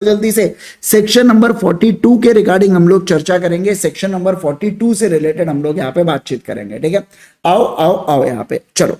जल्दी से section number 42 के रिगार्डिंग हम लोग चर्चा करेंगे। सेक्शन नंबर 42 से रिलेटेड हम लोग यहाँ पे बातचीत करेंगे। ठीक है, आओ आओ आओ यहाँ पे। चलो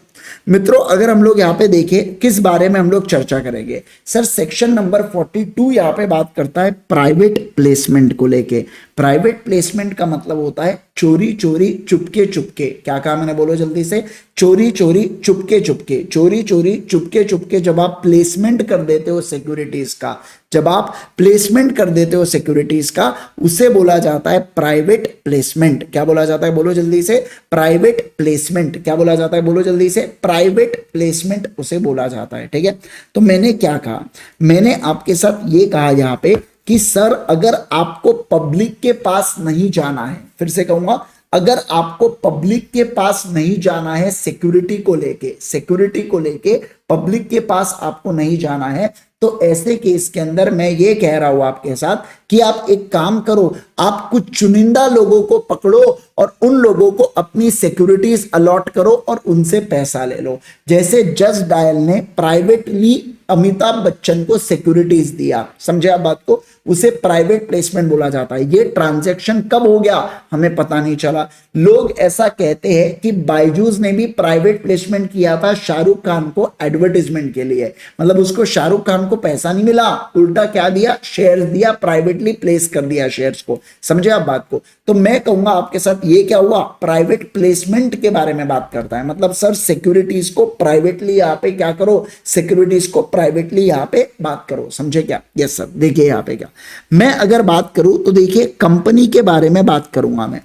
मित्रों, अगर हम लोग यहाँ पे देखें किस बारे में हम लोग चर्चा करेंगे। सर सेक्शन नंबर 42 यहाँ पे बात करता है प्राइवेट प्लेसमेंट को लेके। प्राइवेट प्लेसमेंट का मतलब होता है चोरी चोरी चुपके चुपके। क्या कहा मैंने, बोलो जल्दी से। चोरी चोरी चुपके चुपके, चोरी चोरी चुपके चुपके जब आप प्लेसमेंट कर देते हो सिक्योरिटीज का, जब आप प्लेसमेंट कर देते हो सिक्योरिटीज का, उसे बोला जाता है प्राइवेट प्लेसमेंट। क्या बोला जाता है, बोलो जल्दी से। Private placement. क्या बोला जाता है, बोलो जल्दी से। प्राइवेट प्लेसमेंट उसे बोला जाता है। ठीक है, तो मैंने क्या कहा, मैंने आपके साथ ये कहा यहाँ पे कि सर अगर आपको पब्लिक के पास नहीं जाना है, फिर से कहूंगा, अगर आपको पब्लिक के पास नहीं जाना है सिक्योरिटी को लेके, सिक्योरिटी को लेके पब्लिक के पास आपको नहीं जाना है, तो ऐसे केस के अंदर मैं ये कह रहा हूं आपके साथ कि आप एक काम करो, आप कुछ चुनिंदा लोगों को पकड़ो और उन लोगों को अपनी सिक्योरिटीज अलॉट करो और उनसे पैसा ले लो। जैसे जस्ट डायल ने प्राइवेटली अमिताभ बच्चन को सिक्योरिटीज दिया, समझे आप बात को, उसे प्राइवेट प्लेसमेंट बोला जाता है। ये ट्रांजैक्शन कब हो गया हमें पता नहीं चला। लोग ऐसा कहते हैं कि बायजूस ने भी प्राइवेट प्लेसमेंट किया था शाहरुख खान को एडवर्टाइजमेंट के लिए, मतलब उसको शाहरुख खान को पैसा नहीं मिला, उल्टा क्या दिया, शेयर्स दिया, प्राइवेटली प्लेस कर दिया शेयर्स को। समझे आप बात को। तो मैं कहूंगा आपके साथ ये क्या हुआ, प्राइवेट प्लेसमेंट के बारे में बात करता है। मतलब सर सिक्योरिटीज को प्राइवेटली यहाँ पे क्या करो, सिक्योरिटीज को प्राइवेटली यहाँ पे बात करो, समझे क्या। यस सर, देखिए यहाँ पे क्या, मैं अगर बात करूं तो देखिए कंपनी के बारे में बात करूंगा मैं।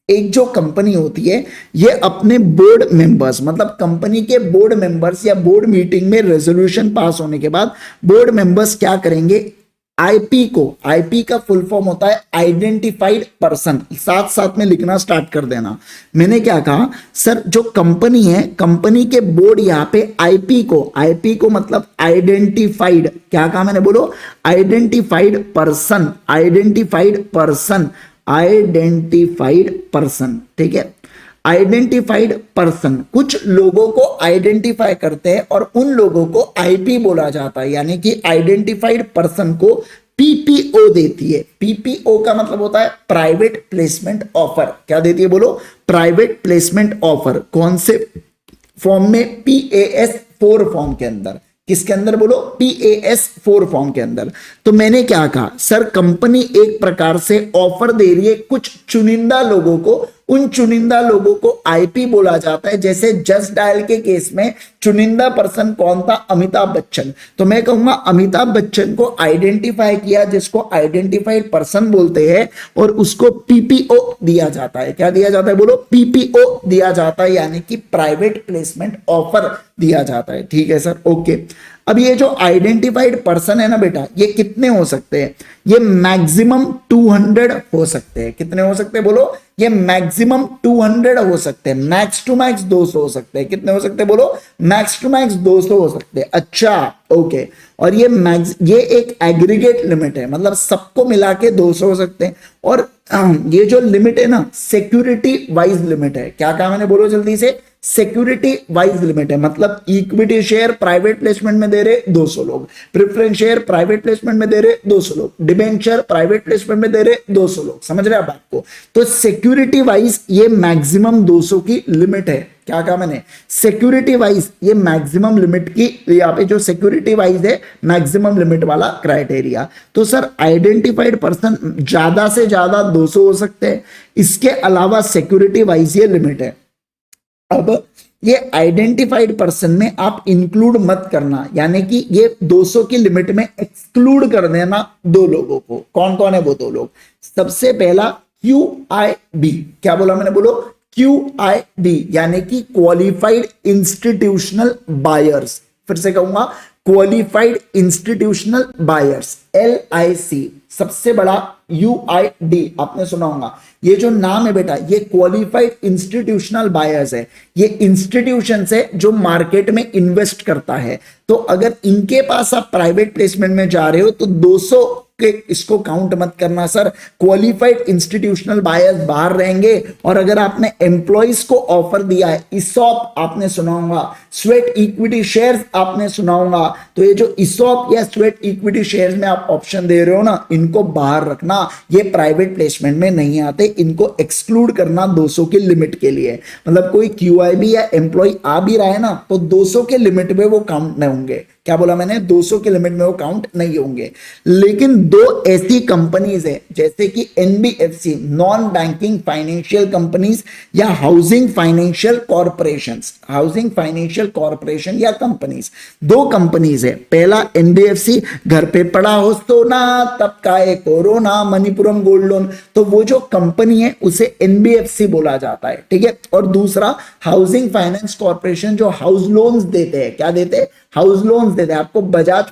एक जो कंपनी होती है ये अपने बोर्ड मेंबर्स, मतलब कंपनी के बोर्ड मेंबर्स या बोर्ड मीटिंग में रेजोल्यूशन पास होने के बाद बोर्ड मेंबर्स क्या करेंगे, आईपी को, आईपी का फुल फॉर्म होता है आइडेंटिफाइड पर्सन, साथ साथ में लिखना स्टार्ट कर देना। मैंने क्या कहा सर, जो कंपनी है, कंपनी के बोर्ड यहाँ पे आईपी को मतलब आइडेंटिफाइड, क्या कहा मैंने, बोलो identified person, identified person, identified person. ठीक है, आइडेंटिफाइड पर्सन कुछ लोगों को आइडेंटिफाई करते हैं और उन लोगों को आईपी बोला जाता है, यानी कि आइडेंटिफाइड पर्सन को पीपीओ देती है। पीपीओ का मतलब होता है प्राइवेट प्लेसमेंट ऑफर। क्या देती है, बोलो प्राइवेट प्लेसमेंट ऑफर। कौन से फॉर्म में, PAS 4 फॉर्म के अंदर। किसके अंदर, बोलो PAS 4 फॉर्म के अंदर। तो मैंने क्या कहा सर, कंपनी एक प्रकार से ऑफर दे रही है कुछ चुनिंदा लोगों को, उन चुनिंदा लोगों को आईपी बोला जाता है। जैसे जस्ट डायल के केस में चुनिंदा पर्सन कौन था, अमिताभ बच्चन। तो मैं कहूंगा अमिताभ बच्चन को आइडेंटिफाई किया, जिसको आइडेंटिफाइड पर्सन बोलते हैं, और उसको पीपीओ दिया जाता है। क्या दिया जाता है, बोलो पीपीओ दिया जाता है, यानी कि प्राइवेट प्लेसमेंट ऑफर दिया जाता है। ठीक है सर, ओके। अब ये जो आइडेंटिफाइड पर्सन है ना बेटा, ये कितने हो सकते हैं, ये मैक्सिमम 200 हो सकते हैं। कितने हो सकते हैं, बोलो, ये मैक्सिमम 200 हो सकते हैं, मैक्स टू मैक्स 200 हो सकते हैं। कितने हो सकते हैं, बोलो मैक्स टू मैक्स 200 हो सकते हैं। अच्छा, ओके। और ये एक एग्रीगेट लिमिट है, मतलब सबको मिला के 200 हो सकते हैं। और ये जो लिमिट है ना, सिक्योरिटी वाइज लिमिट है। क्या कहा मैंने, बोलो जल्दी से। सिक्योरिटी वाइज लिमिट है, मतलब इक्विटी शेयर प्राइवेट प्लेसमेंट में दे रहे 200 लोग, प्रेफरेंस शेयर प्राइवेट प्लेसमेंट में दे रहे 200 लोग, डिबेंचर प्राइवेट प्लेसमेंट में दे रहे 200 लोग। समझ रहे हैं आप बात को। तो सिक्योरिटी वाइज ये मैक्सिमम 200 की लिमिट है। क्या कहा मैंने, सिक्योरिटी वाइज ये मैक्सिमम लिमिट की, यहाँ पे जो सिक्योरिटी वाइज है मैक्सिमम लिमिट वाला क्राइटेरिया। तो सर आइडेंटिफाइड पर्सन ज्यादा से ज्यादा 200 हो सकते हैं, इसके अलावा सिक्योरिटी वाइज ये लिमिट है। अब ये आइडेंटिफाइड पर्सन में आप इंक्लूड मत करना, यानी कि ये 200 की लिमिट में एक्सक्लूड कर देना 2 लोगों को। कौन कौन है वो 2 लोग, सबसे पहला QIB। क्या बोला मैंने, बोलो QIB, यानी कि क्वालिफाइड इंस्टीट्यूशनल बायर्स। फिर से कहूंगा, क्वालिफाइड इंस्टीट्यूशनल बायर्स, LIC। सबसे बड़ा UID, आपने सुना होगा। ये जो नाम है बेटा, ये क्वालिफाइड इंस्टीट्यूशनल बायर्स है। ये इंस्टीट्यूशन है जो मार्केट में इन्वेस्ट करता है। तो अगर इनके पास आप प्राइवेट प्लेसमेंट में जा रहे हो तो 200 के इसको काउंट मत करना सर। क्वालिफाइड इंस्टीट्यूशनल बायर्स बाहर रहेंगे। और अगर आपने एम्प्लॉइज को ऑफर दिया है, इसॉप आपने सुना होगा, स्वेट इक्विटी शेयर्स आपने सुना होगा, तो ये जो इसॉप या स्वेट इक्विटी शेयर्स में आप ऑप्शन दे रहे हो ना, इनको बाहर रखना। ये प्राइवेट प्लेसमेंट में नहीं आते, इनको एक्सक्लूड करना 200 की लिमिट के लिए। मतलब कोई क्यूआईबी या एम्प्लॉय आ भी रहा है ना, तो 200 के लिमिट में वो काउंट नहीं होंगे। क्या बोला मैंने? 200 के लिमिट में वो काउंट नहीं होंगे। लेकिन दो ऐसी कंपनीज है जैसे कि NBFC, non banking financial companies, या housing financial corporations, housing financial corporation या कंपनीज, दो कंपनीज है। पहला एनबीएफसी, घर पे पड़ा हो सोना तब का है कोरोना, मणिपुरम गोल्ड लोन, तो वो जो कंपनी है उसे एनबीएफसी बोला जाता है, ठीक है। और दूसरा हाउसिंग फाइनेंस कॉर्पोरेशन, जो हाउस लोन्स देते हैं, क्या देते हैं? हाउस लोन्स देते हैं। आपको बजाज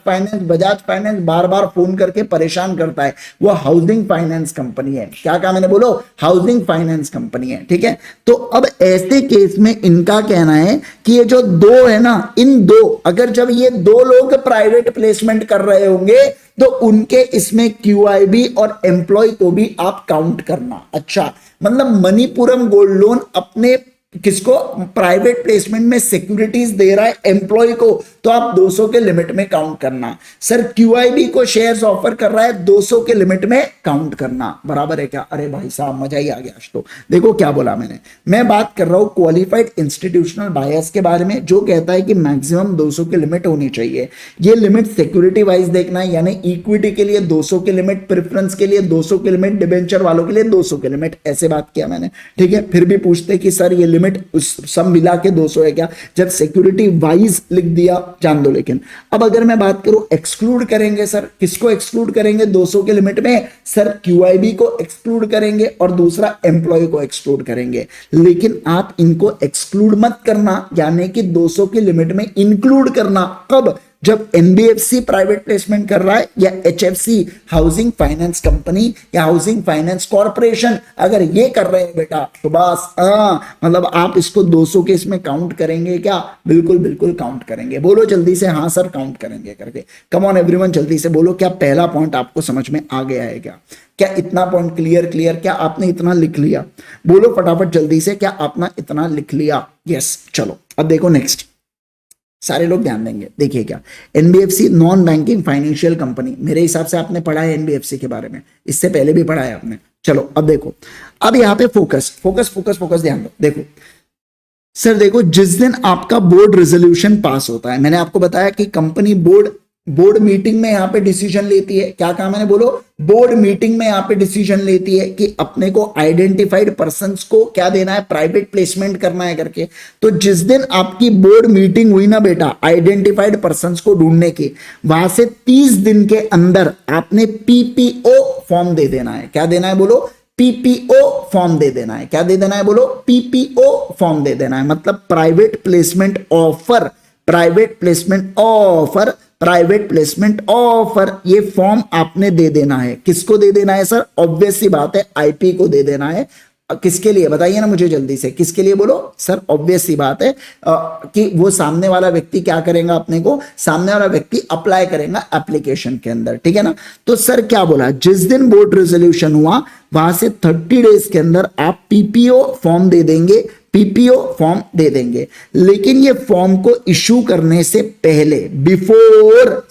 फाइनेंस बार बार फोन करके परेशान करता है, वो हाउसिंग फाइनेंस कंपनी है। क्या कहा मैंने? बोलो, हाउसिंग फाइनेंस कंपनी है, ठीक है। तो अब ऐसे केस में इनका कहना है कि ये जो दो है ना, इन दो, अगर जब ये दो लोग प्राइवेट प्लेसमेंट कर रहे होंगे तो उनके इसमें क्यूआईबी और एम्प्लॉय को भी आप काउंट करना। अच्छा, मतलब मणिपुरम गोल्ड लोन अपने किसको प्राइवेट प्लेसमेंट में सिक्योरिटीज दे रहा है? एम्प्लॉय को, तो आप 200 के लिमिट में काउंट करना। सर क्यूआईबी को शेयर्स ऑफर कर रहा है, 200 के लिमिट में काउंट करना। बराबर है क्या? अरे भाई साहब मजा ही आ गया आज तो। देखो क्या बोला मैंने, मैं बात कर रहा हूं क्वालिफाइड इंस्टीट्यूशनल बायर्स के बारे में, जो कहता है कि मैक्सिमम 200 की लिमिट होनी चाहिए। ये लिमिट सिक्योरिटी वाइज देखना है, यानी इक्विटी के लिए 200 की लिमिट, प्रेफरेंस के लिए 200 की लिमिट, डिबेंचर वालों के लिए 200 की लिमिट, ऐसे बात किया मैंने, ठीक है। फिर भी पूछते कि सर ये लिमिट उस सब मिला के 200 है क्या? जब सिक्योरिटी वाइज लिख दिया जान दो। लेकिन अब अगर मैं बात करूं एक्सक्लूड करेंगे, सर किसको एक्सक्लूड करेंगे 200 के लिमिट में? सर क्यूआईबी को एक्सक्लूड करेंगे और दूसरा एम्प्लॉय को एक्सक्लूड करेंगे। लेकिन आप इनको एक्सक्लूड मत करना, यानी कि 200 की लिमिट में इंक्लूड करना। कब? जब एनबीएफसी प्राइवेट प्लेसमेंट कर रहा है, या एचएफसी हाउसिंग फाइनेंस कंपनी या हाउसिंग फाइनेंस कॉर्पोरेशन अगर ये कर रहे हैं बेटा, तो बस मतलब आप इसको 200 के इसमें काउंट करेंगे क्या? बिल्कुल बिल्कुल काउंट करेंगे। बोलो जल्दी से, हाँ सर काउंट करेंगे करके। कम ऑन एवरीवन, जल्दी से बोलो, क्या पहला पॉइंट आपको समझ में आ गया है? क्या इतना पॉइंट क्लियर? क्या आपने इतना लिख लिया? बोलो फटाफट जल्दी से, क्या आपने इतना लिख लिया? यस। चलो अब देखो नेक्स्ट, सारे लोग ध्यान देंगे। देखिए क्या, NBFC non banking financial company, मेरे हिसाब से आपने पढ़ा है एनबीएफसी के बारे में, इससे पहले भी पढ़ा है आपने। चलो अब देखो, अब यहां पे फोकस ध्यान दो। देखो सर, देखो जिस दिन आपका बोर्ड रेजोल्यूशन पास होता है, मैंने आपको बताया कि कंपनी बोर्ड मीटिंग में यहां पे डिसीजन लेती है। क्या कहा मैंने? बोलो, बोर्ड मीटिंग में यहां पे डिसीजन लेती है कि अपने को आइडेंटिफाइड पर्संस को क्या देना है? प्राइवेट प्लेसमेंट करना है करके। तो जिस दिन आपकी बोर्ड मीटिंग हुई ना बेटा, आइडेंटिफाइड पर्संस को ढूंढने की, वहां से 30 दिन के अंदर आपने पीपीओ फॉर्म दे देना है। क्या देना है? बोलो, पीपीओ फॉर्म दे देना है। क्या दे देना है? बोलो, पीपीओ फॉर्म दे देना है। मतलब प्राइवेट प्लेसमेंट ऑफर, ये फॉर्म आपने दे देना है। किसको दे देना है सर? ऑब्वियस सी बात है, आईपी को दे देना है। किसके लिए बताइए ना मुझे जल्दी से, किसके लिए? बोलो सर, ऑब्वियस सी बात है कि वो सामने वाला व्यक्ति क्या करेगा? अपने को सामने वाला व्यक्ति अप्लाई करेगा एप्लीकेशन के अंदर, ठीक है ना। तो सर क्या बोला, जिस दिन बोर्ड रेजोल्यूशन हुआ वहां से 30 डेज के अंदर आप पीपीओ फॉर्म दे देंगे। लेकिन ये फॉर्म को इशू करने से पहले, बिफोर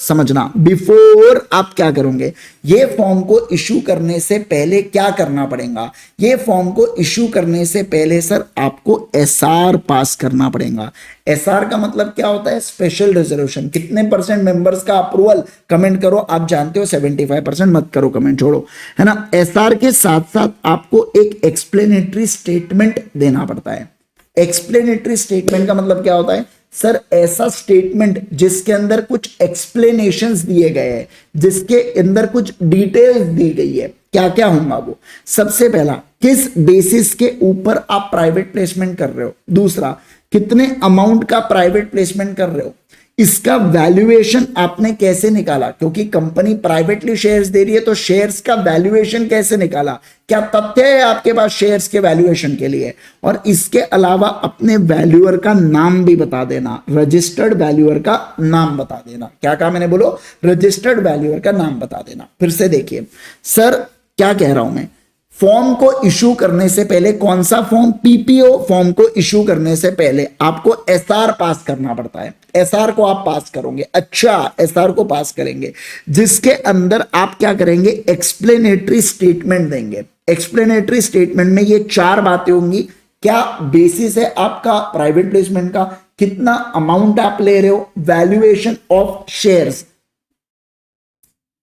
आप क्या करोगे? ये फॉर्म को इशू करने से पहले क्या करना पड़ेगा? ये फॉर्म को इशू करने से पहले सर आपको एसआर पास करना पड़ेगा। एसआर का मतलब क्या होता है? Special resolution. कितने परसेंट मेंबर्स का अप्रूवल? कमेंट करो, आप जानते हो 75%, मत करो कमेंट, छोड़ो, है ना। एसआर के साथ साथ आपको एक एक्सप्लेनेटरी स्टेटमेंट देना पड़ता है। एक्सप्लेनेटरी स्टेटमेंट का मतलब क्या होता है? सर ऐसा स्टेटमेंट जिसके अंदर कुछ एक्सप्लेनेशंस दिए गए हैं, जिसके अंदर कुछ डिटेल्स दी गई है। क्या क्या होगा वो? सबसे पहला, किस बेसिस के ऊपर आप प्राइवेट प्लेसमेंट कर रहे हो। दूसरा, कितने अमाउंट का प्राइवेट प्लेसमेंट कर रहे हो। इसका वैल्यूएशन आपने कैसे निकाला, क्योंकि कंपनी प्राइवेटली शेयर्स दे रही है तो शेयर्स का वैल्यूएशन कैसे निकाला, क्या तथ्य है आपके पास शेयर्स के वैल्यूएशन के लिए। और इसके अलावा अपने वैल्यूअर का नाम भी बता देना, रजिस्टर्ड वैल्यूअर का नाम बता देना। क्या कहा मैंने, बोलो, रजिस्टर्ड वैल्यूअर का नाम बता देना। फिर से देखिए सर क्या कह रहा हूं मैं, फॉर्म को इशू करने से पहले, कौन सा फॉर्म, पीपीओ फॉर्म को इशू करने से पहले आपको एसआर पास करना पड़ता है। एसआर को आप पास करोगे, अच्छा एसआर को पास करेंगे, जिसके अंदर आप क्या करेंगे, एक्सप्लेनेटरी स्टेटमेंट देंगे। एक्सप्लेनेटरी स्टेटमेंट में ये 4 बातें होंगी। क्या बेसिस है आपका प्राइवेट प्लेसमेंट का, कितना अमाउंट आप ले रहे हो, वैल्यूएशन ऑफ शेयर्स,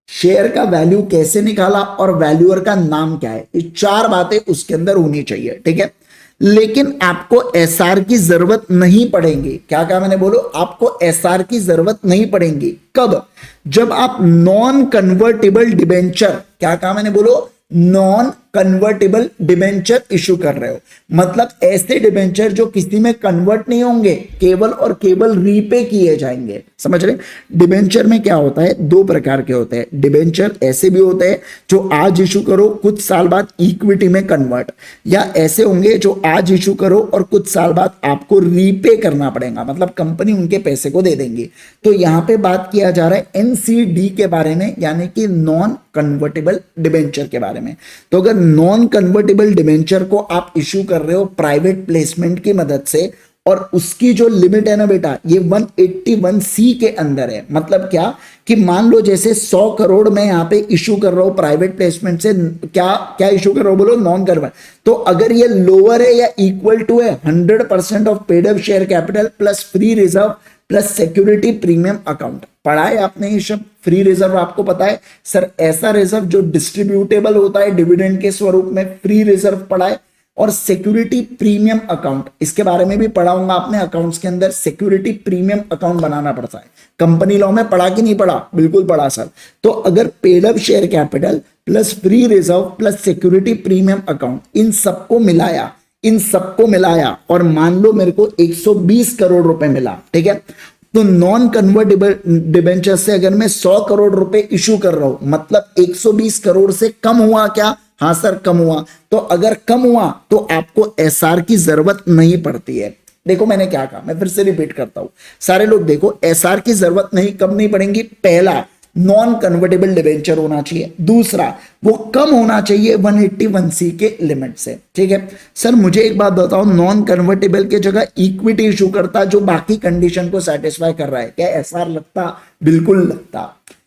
शेयर का वैल्यू कैसे निकाला, और वैल्यूअर का नाम क्या है। ये 4 बातें उसके अंदर होनी चाहिए, ठीक है। लेकिन आपको एसआर की जरूरत नहीं पड़ेगी। क्या कहा मैंने, बोलो, आपको एसआर की जरूरत नहीं पड़ेगी। कब, जब आप नॉन कन्वर्टेबल डिबेंचर, क्या कहा मैंने, बोलो, नॉन कन्वर्टेबल डिबेंचर इशू कर रहे हो। मतलब ऐसे डिबेंचर जो किसी में कन्वर्ट नहीं होंगे, केवल और केवल रीपे किए जाएंगे। समझ रहे, डिबेंचर में क्या होता है, 2 प्रकार के होते हैं। डिबेंचर ऐसे भी होते हैं जो आज इशू करो, कुछ साल बाद इक्विटी में कन्वर्ट, या ऐसे होंगे जो आज इशू करो और कुछ साल बाद आपको रीपे करना पड़ेगा, मतलब कंपनी उनके पैसे को दे देंगी। तो यहां पे बात किया जा रहा है एनसीडी के बारे में, यानी कि नॉन कन्वर्टेबल डिबेंचर के बारे में। तो अगर नॉन कन्वर्टेबल डिबेंचर को आप इशू कर रहे हो प्राइवेट प्लेसमेंट की मदद से, और उसकी जो लिमिट है ना बेटा, ये 181C के अंदर है। मतलब क्या कि मान लो जैसे 100 करोड़ में यहां पे इशू कर रहा हूं प्राइवेट प्लेसमेंट से, क्या क्या इशू कर रहा हूं, बोलो, नॉन कन्वर्ट। तो अगर ये लोअर है या इक्वल टू है 100% of paid up share capital plus free reserve plus security premium account, पढ़ा है आपने ये शब्द, फ्री रिजर्व आपको पता है सर, ऐसा रिजर्व जो डिस्ट्रीब्यूटेबल होता है डिविडेंड के स्वरूप में, फ्री रिजर्व पढ़ा है। और सिक्योरिटी प्रीमियम अकाउंट, इसके बारे में भी पढ़ा होगा आपने, अकाउंट्स के अंदर सिक्योरिटी प्रीमियम अकाउंट बनाना पड़ता है। कंपनी लॉ में पढ़ा कि नहीं पढ़ा, बिल्कुल पढ़ा सर। तो अगर paid up share capital plus free reserve plus security premium account, इन सबको मिलाया और मान लो मेरे को 120 करोड़ रुपए मिला, ठीक है। तो नॉन कन्वर्टेबल डिबेंचर से अगर मैं 100 करोड़ रुपए इशू कर रहा हूं, मतलब 120 करोड़ से कम हुआ क्या, हाँ सर कम हुआ। तो अगर कम हुआ तो आपको एसआर की जरूरत नहीं पड़ती है। देखो मैंने क्या कहा, मैं फिर से रिपीट करता हूं, सारे लोग देखो, एसआर की जरूरत नहीं, कब नहीं पड़ेगी, पहला नॉन कन्वर्टेबल डिबेंचर होना चाहिए, दूसरा वो कम होना चाहिए 181C के लिमिट से, ठीक है। सर मुझे एक बात बताओ, नॉन कन्वर्टेबल के जगह इक्विटी इशू करता जो बाकी कंडीशन को सेटिस्फाई कर रहा है, क्या एसआर लगता, बिल्कुल लगता,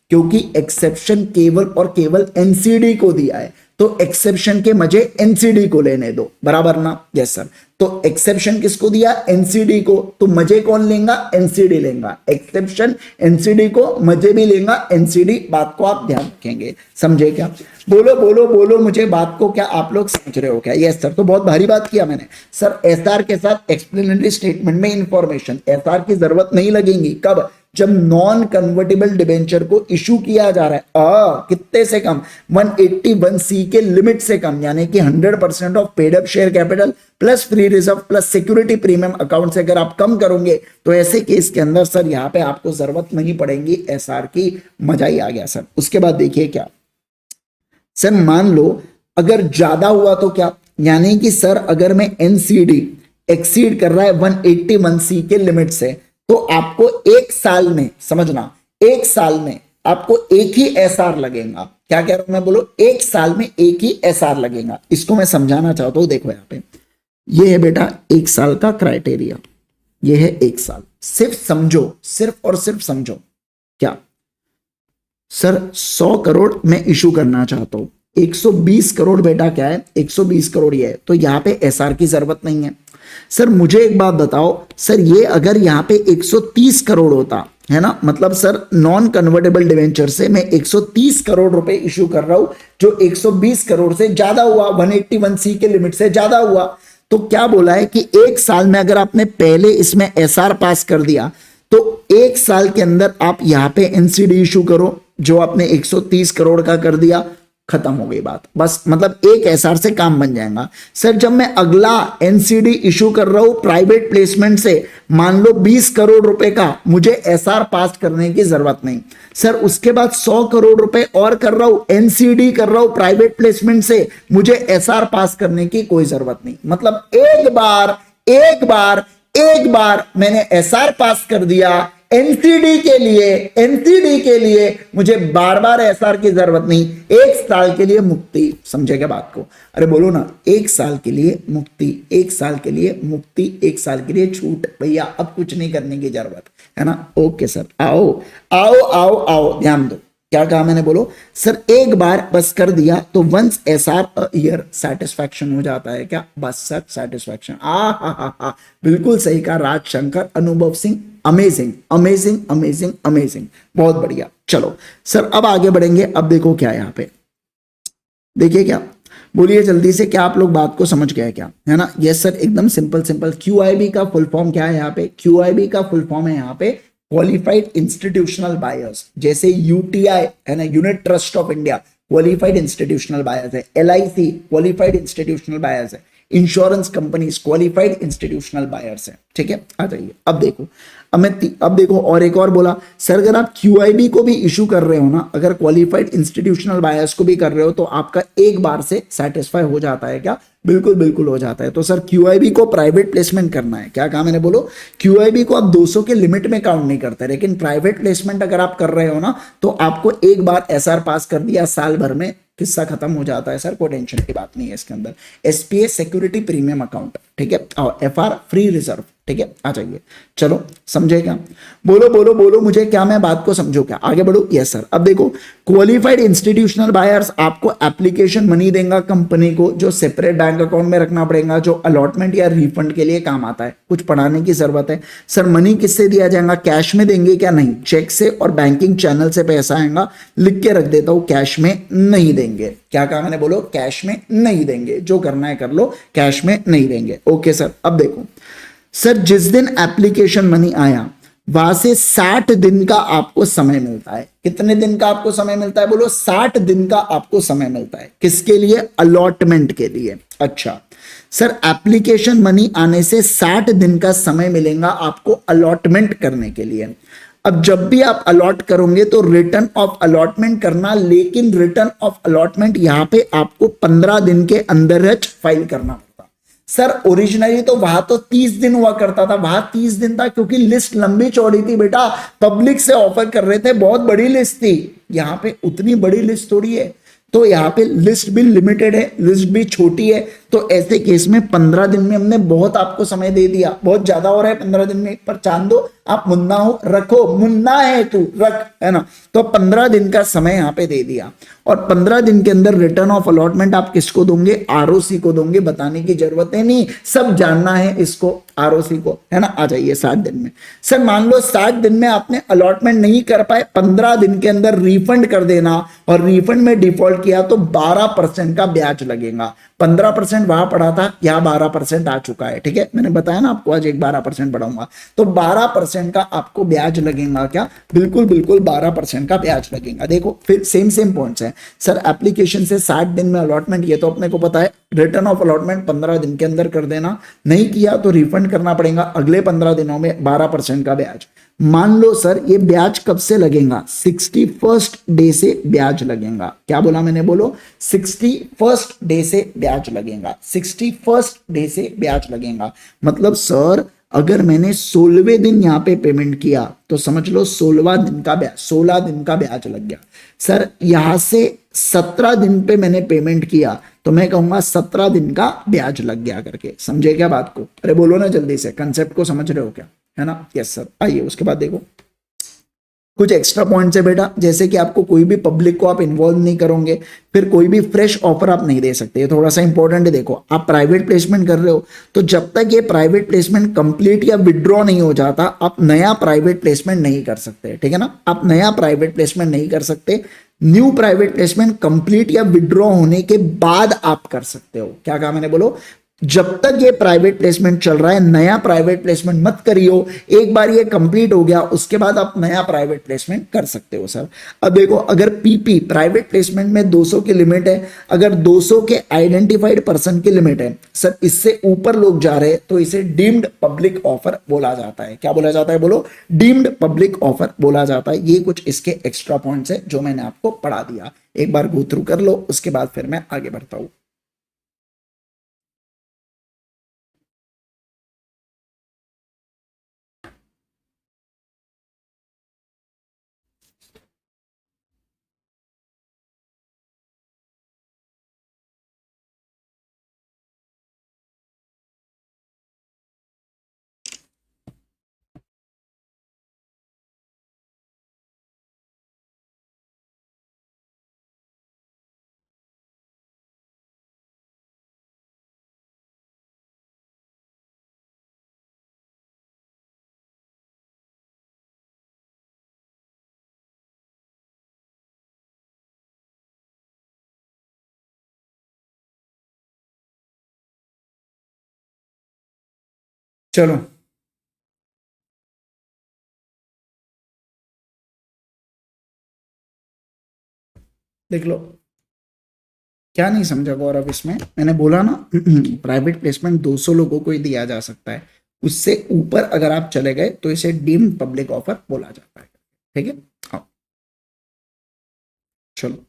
क्योंकि एक्सेप्शन केवल और केवल एनसीडी को दिया है। तो एक्सेप्शन के मजे एनसीडी को लेने दो, बराबर ना, यस सर। तो एक्सेप्शन किसको दिया, एनसीडी को, तो मजे कौन लेगा, एनसीडी लेगा। एक्सेप्शन एनसीडी को, मजे भी लेगा एनसीडी, बात को आप ध्यान रखेंगे, समझे क्या, बोलो बोलो बोलो मुझे बात को, क्या आप लोग समझ रहे हो क्या, यस सर। तो बहुत भारी बात किया मैंने सर, एसआर के साथ एक्सप्लेनेटरी स्टेटमेंट में इंफॉर्मेशन, एसआर की जरूरत नहीं लगेगी, कब, जब नॉन कन्वर्टेबल डिबेंचर को इशू किया जा रहा है कितने से कम, 181C के लिमिट से कम, यानी कि 100% of paid up share capital plus free reserve plus security premium account से अगर आप कम करोगे तो ऐसे केस के अंदर सर यहां पे आपको जरूरत नहीं पड़ेगी एसआर की, मजा ही आ गया सर। उसके बाद देखिए क्या सर, मान लो अगर ज्यादा हुआ तो क्या, यानी कि सर अगर मैं एनसीडी एक्सीड कर रहा है 181C के लिमिट से, तो आपको 1 साल में, समझना, 1 साल में आपको एक ही एसआर लगेगा। क्या कह रहा हूं मैं, बोलो, 1 साल में एक ही एसआर लगेगा। इसको मैं समझाना चाहता हूं, देखो यहां पे ये है बेटा 1 साल का क्राइटेरिया, ये है 1 साल, सिर्फ समझो, सिर्फ और सिर्फ समझो। क्या सर 100 करोड़ मैं इशू करना चाहता हूं, 120 करोड़ बेटा क्या है, 120 करोड़ ये है, तो यहां पे एसआर की जरूरत नहीं है। सर मुझे एक बात बताओ सर, ये अगर यहां पे 130 करोड़ होता है ना, मतलब सर नॉन कन्वर्टेबल डिवेंचर से मैं 130 करोड़ रुपए इशू कर रहा हूं, जो 120 करोड़ से ज्यादा हुआ, 181C के लिमिट से ज्यादा हुआ, तो क्या बोला है कि 1 साल में अगर आपने पहले इसमें एसआर पास कर दिया तो 1 साल के अंदर आप यहां पे एनसीडी इशू करो, जो आपने 130 करोड़ का कर दिया, खत्म हो गई बात, बस मतलब एक एसआर से काम बन जाएगा। सर जब मैं अगला एनसीडी इशू कर रहा हूं प्राइवेट प्लेसमेंट से, मान लो 20 करोड़ रुपए का, मुझे एसआर पास करने की जरूरत नहीं। सर उसके बाद 100 करोड़ रुपए और कर रहा हूं, एनसीडी कर रहा हूं प्राइवेट प्लेसमेंट से, मुझे एसआर पास करने की कोई जरूरत नहीं। मतलब एक बार मैंने एसआर पास कर दिया, एनसीडी के लिए मुझे बार बार एसआर की जरूरत नहीं। 1 साल के लिए मुक्ति, समझे क्या बात को? अरे बोलो ना, 1 साल के लिए मुक्ति, 1 साल के लिए मुक्ति, 1 साल के लिए छूट, भैया अब कुछ नहीं करने की जरूरत है ना। ओके सर, आओ आओ आओ आओ, ध्यान दो क्या कहा मैंने, बोलो सर एक बार बस कर दिया तो once SR a year satisfaction हो जाता है क्या? बस सर सेटिस्फैक्शन। हा, बिल्कुल सही कहा राजशंकर, अनुभव Singh, amazing amazing amazing amazing, बहुत बढ़िया। चलो सर अब आगे बढ़ेंगे। अब देखो क्या है यहाँ पे, देखिए क्या, बोलिए जल्दी से, क्या आप लोग बात को समझ गए क्या? है ना, यस सर एकदम सिंपल सिंपल। क्यूआईबी का फुल फॉर्म क्या है यहाँ पे? क्यूआईबी का फुल फॉर्म है यहाँ पे क्वालिफाइड इंस्टीट्यूशनल बायर्स। जैसे यूटीआई है ना, unit trust of India, qualified institutional buyers है। एलआईसी क्वालिफाइड इंस्टीट्यूशनल बायर्स है। Insurance companies qualified institutional buyers है। ठीक है, आ जाइए। अब देखो, अब देखो, और एक और बोला सर, अगर आप क्यूआईबी को भी इशू कर रहे हो ना, अगर क्वालिफाइड इंस्टीट्यूशनल बायर्स को भी कर रहे हो, तो आपका एक बार से सेटिस्फाई हो जाता है क्या? बिल्कुल बिल्कुल हो जाता है। तो सर क्यूआईबी को प्राइवेट प्लेसमेंट करना है, क्या कहा मैंने, बोलो। क्यूआईबी को आप 200 के लिमिट में काउंट नहीं करते, लेकिन प्राइवेट प्लेसमेंट अगर आप कर रहे हो ना, तो आपको एक बार एसआर पास कर दिया, साल भर में किस्सा खत्म हो जाता है। सर कोई टेंशन की बात नहीं है इसके अंदर। एसपीए सिक्योरिटी प्रीमियम अकाउंट, ठीक है, और एफआर फ्री रिजर्व, ठीक है, आ जाइए। चलो समझे क्या? बोलो बोलो बोलो मुझे, क्या मैं बात को समझो क्या? आगे बढ़ो। Yes sir. अब देखो, क्वालिफाइड इंस्टीट्यूशनल बायर्स आपको एप्लीकेशन मनी देगा कंपनी को, जो सेपरेट बैंक अकाउंट में रखना पड़ेगा, जो अलॉटमेंट या रिफंड के लिए काम आता है। कुछ पढ़ाने की जरूरत है। सर मनी किससे दिया जाएगा? कैश में देंगे क्या? नहीं, चेक से और बैंकिंग चैनल से पैसा आएगा। लिख के रख देता हूं, कैश में नहीं देंगे। क्या कहा मैंने, बोलो, कैश में नहीं देंगे। जो करना है कर लो, कैश में नहीं देंगे। Okay sir. अब देखो सर, जिस दिन एप्लीकेशन मनी आया वहां से 60 दिन का आपको समय मिलता है। कितने दिन का आपको समय मिलता है? बोलो 60 दिन का आपको समय मिलता है। किसके लिए? अलॉटमेंट के लिए। अच्छा सर, एप्लीकेशन मनी आने से 60 दिन का समय मिलेगा आपको अलॉटमेंट करने के लिए। अब जब भी आप अलॉट करोगे तो रिटर्न ऑफ अलॉटमेंट करना, लेकिन रिटर्न ऑफ अलॉटमेंट यहां पे आपको 15 दिन के अंदर फाइल करना पड़ता। सर ओरिजिनली तो वहां तो 30 दिन हुआ करता था, वहां 30 दिन था क्योंकि लिस्ट लंबी चौड़ी थी बेटा, पब्लिक से ऑफर कर रहे थे, बहुत बड़ी लिस्ट थी। यहां पे उतनी बड़ी लिस्ट थोड़ी है, तो यहाँ पे लिस्ट भी लिमिटेड है, लिस्ट भी छोटी है। तो ऐसे केस में 15 दिन में हमने बहुत आपको समय दे दिया। बहुत ज्यादा हो रहा है 15 दिन में, पर चांदो आप मुन्ना हो, रखो, मुन्ना है तू, रख, है ना। तो 15 दिन का समय यहाँ पे दे दिया, और 15 दिन के अंदर रिटर्न ऑफ अलॉटमेंट आप किसको दोगे? आरओसी को दोगे। बताने की जरूरत है नहीं, सब जानना है इसको, आरओसी को, है ना। आ जाइए 60 दिन में। सर मान लो 60 दिन में आपने अलॉटमेंट नहीं कर पाए, 15 दिन के अंदर रिफंड कर देना, और रिफंड में डिफॉल्ट किया तो 12% का ब्याज लगेगा। 15% वहां पड़ा था, यहां 12% आ चुका है। ठीक है, मैंने बताया ना आपको आज एक 12% बढ़ाऊंगा, तो 12% का आपको ब्याज लगेगा। क्या? बिल्कुल बिल्कुल 12% का ब्याज लगेगा। देखो फिर सेम पॉइंट्स है। सर एप्लीकेशन से 60 दिन में अलॉटमेंट, ये तो अपने को पता है। रिटर्न ऑफ अलॉटमेंट 15 दिन के अंदर कर देना, नहीं किया तो रिफंड करना पड़ेगा अगले 15 दिनों में, 12% का ब्याज। मान लो सर ये ब्याज कब से लगेगा? 61st डे से ब्याज लगेगा। क्या बोला मैंने? बोलो 61st डे से ब्याज लगेगा। 61st डे से ब्याज लगेगा। मतलब सर अगर मैंने 16वें दिन यहां पे पेमेंट किया तो समझ लो 16वां दिन का ब्याज, 16 दिन का ब्याज लग गया। सर यहां से 17 दिन पे मैंने पेमेंट किया तो मैं कहूंगा 17 दिन का ब्याज लग गया करके। समझे क्या बात को? अरे बोलो ना जल्दी से, कंसेप्ट को समझ रहे हो क्या? है ना। Yes sir. आइए उसके बाद देखो कुछ एक्स्ट्रा पॉइंट्स है बेटा, जैसे कि आपको कोई भी पब्लिक को आप इन्वॉल्व नहीं करोगे, फिर कोई भी फ्रेश ऑफर आप नहीं दे सकते। ये थोड़ा सा इंपॉर्टेंट है। देखो आप प्राइवेट प्लेसमेंट कर रहे हो, तो जब तक ये प्राइवेट प्लेसमेंट कंप्लीट या विड्रॉ नहीं हो जाता, आप नया प्राइवेट प्लेसमेंट नहीं कर सकते। ठीक है ना, आप नया प्राइवेट प्लेसमेंट नहीं कर सकते। न्यू प्राइवेट प्लेसमेंट कंप्लीट या विड्रॉ होने के बाद आप कर सकते हो। क्या कहा मैंने? बोलो जब तक ये प्राइवेट प्लेसमेंट चल रहा है नया प्राइवेट प्लेसमेंट मत करियो। एक बार ये कंप्लीट हो गया उसके बाद आप नया प्राइवेट प्लेसमेंट कर सकते हो सर। अब देखो अगर पीपी प्राइवेट प्लेसमेंट में 200 की लिमिट है, अगर 200 के आइडेंटिफाइड पर्सन की लिमिट है सर, इससे ऊपर लोग जा रहे हैं तो इसे डीम्ड पब्लिक ऑफर बोला जाता है। क्या बोला जाता है बोलो? डीम्ड पब्लिक ऑफर बोला जाता है। ये कुछ इसके एक्स्ट्रा पॉइंट्स है जो मैंने आपको पढ़ा दिया, एक बार गो थ्रू कर लो उसके बाद फिर मैं आगे बढ़ता हूं। चलो देख लो। क्या नहीं समझा गौरव इसमें? मैंने बोला ना प्राइवेट प्लेसमेंट 200 लोगों को ही दिया जा सकता है, उससे ऊपर अगर आप चले गए तो इसे डीम्ड पब्लिक ऑफर बोला जाता है। ठीक है, हाँ चलो।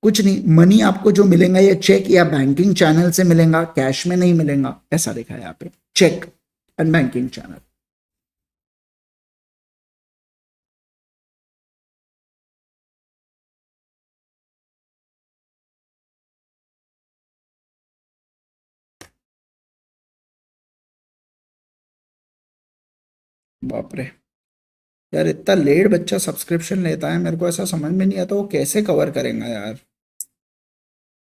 कुछ नहीं, मनी आपको जो मिलेगा ये चेक या बैंकिंग चैनल से मिलेगा, कैश में नहीं मिलेगा, ऐसा लिखा है यहाँ पे, चेक एंड बैंकिंग चैनल। बाप रे यार, इतना लेट बच्चा सब्सक्रिप्शन लेता है, मेरे को ऐसा समझ में नहीं आता वो कैसे कवर करेगा यार।